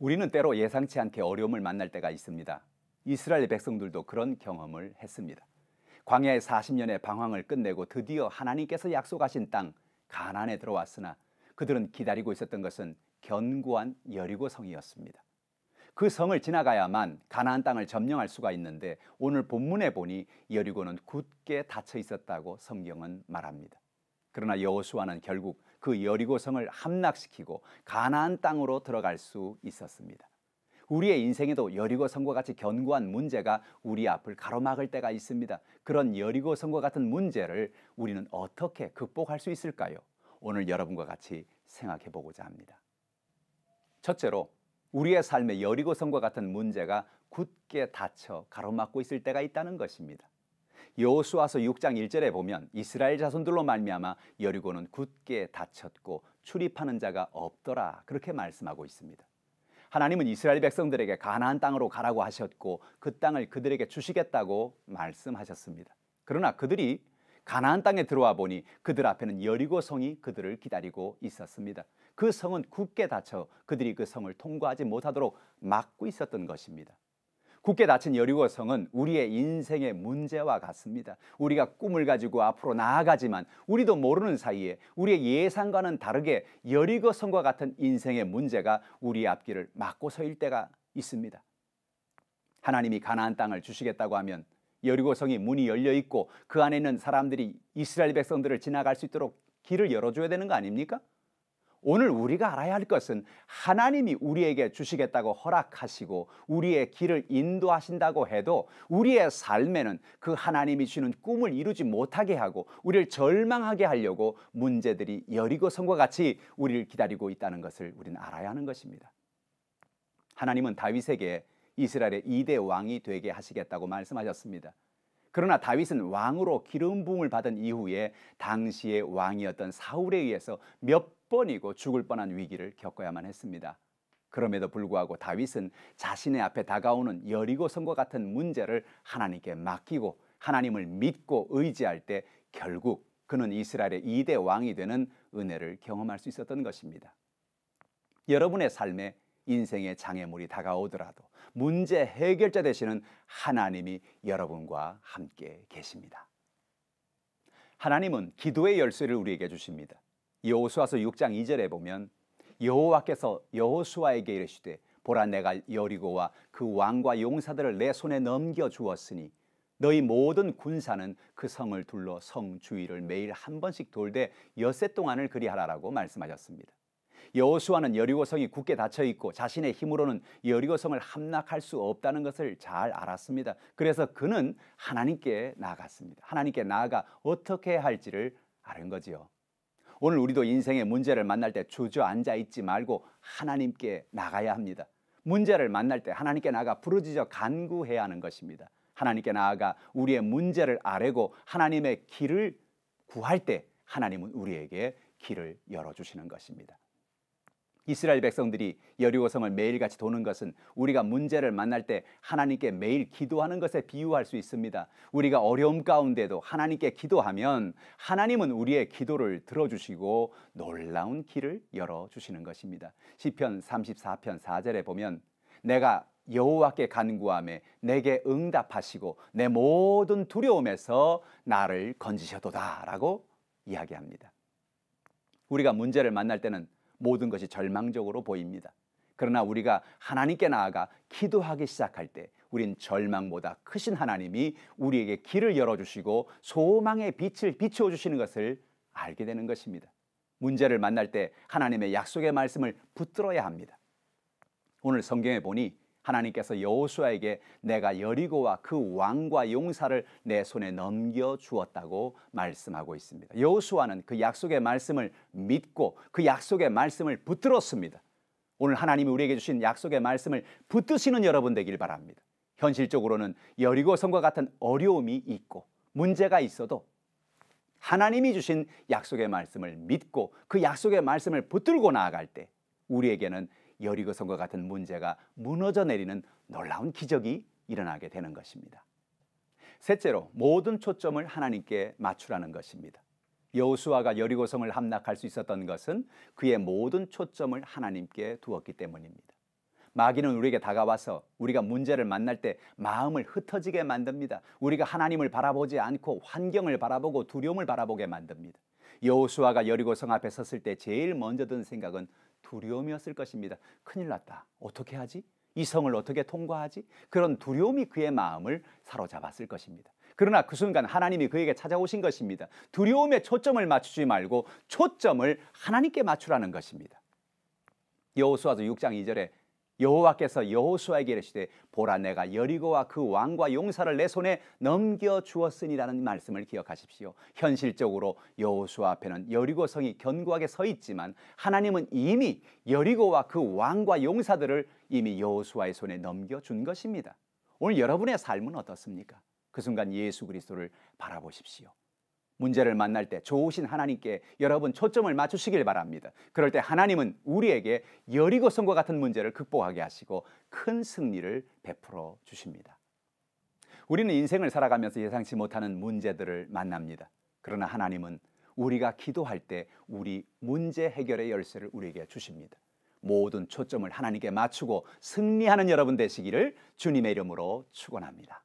우리는 때로 예상치 않게 어려움을 만날 때가 있습니다. 이스라엘 백성들도 그런 경험을 했습니다. 광야의 40년의 방황을 끝내고 드디어 하나님께서 약속하신 땅 가나안에 들어왔으나 그들은 기다리고 있었던 것은 견고한 여리고 성이었습니다. 그 성을 지나가야만 가나안 땅을 점령할 수가 있는데 오늘 본문에 보니 여리고는 굳게 닫혀 있었다고 성경은 말합니다. 그러나 여호수아는 결국 그 여리고 성을 함락시키고 가나안 땅으로 들어갈 수 있었습니다. 우리의 인생에도 여리고 성과 같이 견고한 문제가 우리 앞을 가로막을 때가 있습니다. 그런 여리고 성과 같은 문제를 우리는 어떻게 극복할 수 있을까요? 오늘 여러분과 같이 생각해 보고자 합니다. 첫째로 우리의 삶에 여리고 성과 같은 문제가 굳게 닫혀 가로막고 있을 때가 있다는 것입니다. 여호수아서 6장 1절에 보면 이스라엘 자손들로 말미암아 여리고는 굳게 닫혔고 출입하는 자가 없더라, 그렇게 말씀하고 있습니다. 하나님은 이스라엘 백성들에게 가나안 땅으로 가라고 하셨고 그 땅을 그들에게 주시겠다고 말씀하셨습니다. 그러나 그들이 가나안 땅에 들어와 보니 그들 앞에는 여리고 성이 그들을 기다리고 있었습니다. 그 성은 굳게 닫혀 그들이 그 성을 통과하지 못하도록 막고 있었던 것입니다. 굳게 닫힌 여리고 성은 우리의 인생의 문제와 같습니다. 우리가 꿈을 가지고 앞으로 나아가지만 우리도 모르는 사이에 우리의 예상과는 다르게 여리고 성과 같은 인생의 문제가 우리의 앞길을 막고 서일 때가 있습니다. 하나님이 가나안 땅을 주시겠다고 하면 여리고 성이 문이 열려 있고 그 안에 있는 사람들이 이스라엘 백성들을 지나갈 수 있도록 길을 열어줘야 되는 거 아닙니까? 오늘 우리가 알아야 할 것은 하나님이 우리에게 주시겠다고 허락하시고 우리의 길을 인도하신다고 해도 우리의 삶에는 그 하나님이 주는 꿈을 이루지 못하게 하고 우리를 절망하게 하려고 문제들이 여리고 성과 같이 우리를 기다리고 있다는 것을 우리는 알아야 하는 것입니다. 하나님은 다윗에게 이스라엘의 2대 왕이 되게 하시겠다고 말씀하셨습니다. 그러나 다윗은 왕으로 기름 부음을 받은 이후에 당시의 왕이었던 사울에 의해서 몇 번이고 죽을 뻔한 위기를 겪어야만 했습니다. 그럼에도 불구하고 다윗은 자신의 앞에 다가오는 여리고 성과 같은 문제를 하나님께 맡기고 하나님을 믿고 의지할 때 결국 그는 이스라엘의 2대 왕이 되는 은혜를 경험할 수 있었던 것입니다. 여러분의 삶에 인생의 장애물이 다가오더라도 문제 해결자 되시는 하나님이 여러분과 함께 계십니다. 하나님은 기도의 열쇠를 우리에게 주십니다. 여호수아서 6장 2절에 보면 여호와께서 여호수아에게 이르시되 보라, 내가 여리고와 그 왕과 용사들을 내 손에 넘겨 주었으니 너희 모든 군사는 그 성을 둘러 성 주위를 매일 한 번씩 돌되 엿새 동안을 그리하라라고 말씀하셨습니다. 여호수아는 여리고 성이 굳게 닫혀 있고 자신의 힘으로는 여리고 성을 함락할 수 없다는 것을 잘 알았습니다. 그래서 그는 하나님께 나아갔습니다. 하나님께 나아가 어떻게 해야 할지를 아는 거지요. 오늘 우리도 인생의 문제를 만날 때 주저앉아 있지 말고 하나님께 나가야 합니다. 문제를 만날 때 하나님께 나아가 부르짖어 간구해야 하는 것입니다. 하나님께 나아가 우리의 문제를 아뢰고 하나님의 길을 구할 때 하나님은 우리에게 길을 열어주시는 것입니다. 이스라엘 백성들이 여리고 성을 매일같이 도는 것은 우리가 문제를 만날 때 하나님께 매일 기도하는 것에 비유할 수 있습니다. 우리가 어려움 가운데도 하나님께 기도하면 하나님은 우리의 기도를 들어주시고 놀라운 길을 열어주시는 것입니다. 시편 34편 4절에 보면 내가 여호와께 간구하매 내게 응답하시고 내 모든 두려움에서 나를 건지셔도다 라고 이야기합니다. 우리가 문제를 만날 때는 모든 것이 절망적으로 보입니다. 그러나 우리가 하나님께 나아가 기도하기 시작할 때 우린 절망보다 크신 하나님이 우리에게 길을 열어주시고 소망의 빛을 비추어 주시는 것을 알게 되는 것입니다. 문제를 만날 때 하나님의 약속의 말씀을 붙들어야 합니다. 오늘 성경에 보니 하나님께서 여호수아에게 내가 여리고와 그 왕과 용사를 내 손에 넘겨 주었다고 말씀하고 있습니다. 여호수아는 그 약속의 말씀을 믿고 그 약속의 말씀을 붙들었습니다. 오늘 하나님이 우리에게 주신 약속의 말씀을 붙드시는 여러분 되길 바랍니다. 현실적으로는 여리고 성과 같은 어려움이 있고 문제가 있어도 하나님이 주신 약속의 말씀을 믿고 그 약속의 말씀을 붙들고 나아갈 때 우리에게는 여리고 성과 같은 문제가 무너져 내리는 놀라운 기적이 일어나게 되는 것입니다. 셋째로 모든 초점을 하나님께 맞추라는 것입니다. 여호수아가 여리고 성을 함락할 수 있었던 것은 그의 모든 초점을 하나님께 두었기 때문입니다. 마귀는 우리에게 다가와서 우리가 문제를 만날 때 마음을 흩어지게 만듭니다. 우리가 하나님을 바라보지 않고 환경을 바라보고 두려움을 바라보게 만듭니다. 여호수아가 여리고 성 앞에 섰을 때 제일 먼저 든 생각은 두려움이었을 것입니다. 큰일 났다. 어떻게 하지? 이 성을 어떻게 통과하지? 그런 두려움이 그의 마음을 사로잡았을 것입니다. 그러나 그 순간 하나님이 그에게 찾아오신 것입니다. 두려움에 초점을 맞추지 말고 초점을 하나님께 맞추라는 것입니다. 여호수아서 6장 2절에 여호와께서 여호수아에게 이르시되 보라 내가 여리고와 그 왕과 용사를 내 손에 넘겨주었으니라는 말씀을 기억하십시오. 현실적으로 여호수아 앞에는 여리고 성이 견고하게 서 있지만 하나님은 이미 여리고와 그 왕과 용사들을 이미 여호수아의 손에 넘겨준 것입니다. 오늘 여러분의 삶은 어떻습니까? 그 순간 예수 그리스도를 바라보십시오. 문제를 만날 때 좋으신 하나님께 여러분 초점을 맞추시길 바랍니다. 그럴 때 하나님은 우리에게 여리고 성과 같은 문제를 극복하게 하시고 큰 승리를 베풀어 주십니다. 우리는 인생을 살아가면서 예상치 못하는 문제들을 만납니다. 그러나 하나님은 우리가 기도할 때 우리 문제 해결의 열쇠를 우리에게 주십니다. 모든 초점을 하나님께 맞추고 승리하는 여러분 되시기를 주님의 이름으로 축원합니다.